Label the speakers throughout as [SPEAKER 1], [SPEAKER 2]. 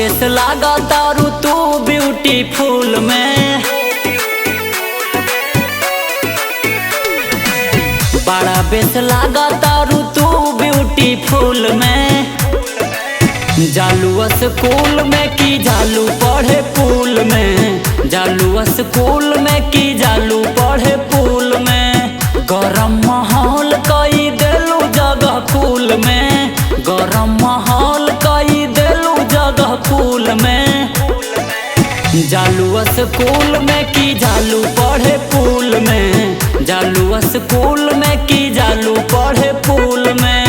[SPEAKER 1] Base लागा तारू तू ब्यूटीफुल में, बड़ा बेस लागा तारू तू ब्यूटीफुल में। जालू स्कूल में की जालू पढ़े पूल में, जालू स्कूल में की जालू पढ़े पूल में। गरम माहौल कई देलू जगह कूल में, गरम माहौल कई देलू जगह कूल में। जालू स्कूल में की जालू पढ़े पूल में, जालू स्कूल में की जालू पढ़े पूल में।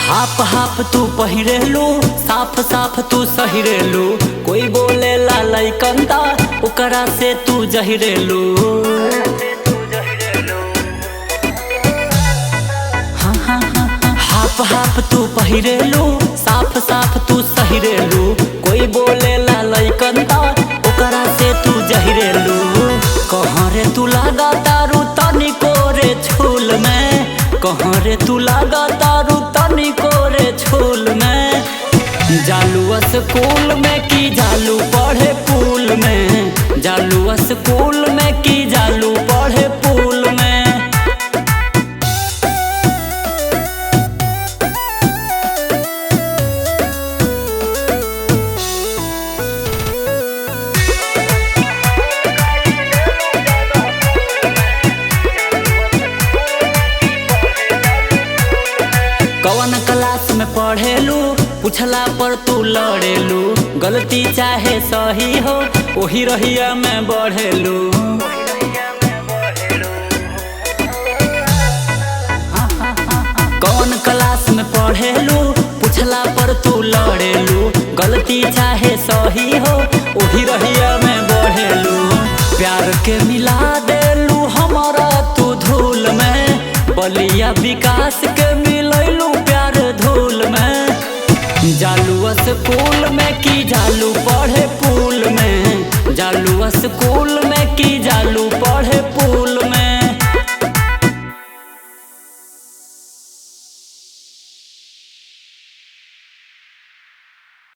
[SPEAKER 1] हाफ हाफ तू पहिरेलू, साफ साफ तू सहिरेलू। कोई बोले ला लइकंता ओकरा से तू जहिरेलू। हाँ हाँ हाँ हाफ हाफ तू पहिरेलू, साफ साफ तू सहिरेलू। कोई बोले ला लइकंता ओकरा से तू जहिरेलू। कहाँ रे तू लागा तारू तनिको रे छूल में, कहाँ रे तू लागा तारू तनिको रे छूल में। जालू स्कूल में की जालू पढ़े पूल में, जालू स्कूल में की जालू पढ़े पूल में। कौन क्लास में पढ़ेलू पूछला पर तू लड़ेलू। गलती चाहे सही हो वही रहिया में बढ़ेलू। कौन क्लास में पढ़ेलू पूछला पर तू लड़ेलू। गलती चाहे सही हो वही रहिया में बढ़ेलू। प्यार के मिला देलू हमारा तू धूल में, बलिया विकास के मिलैलू प्यार धूल में। जालू स्कूल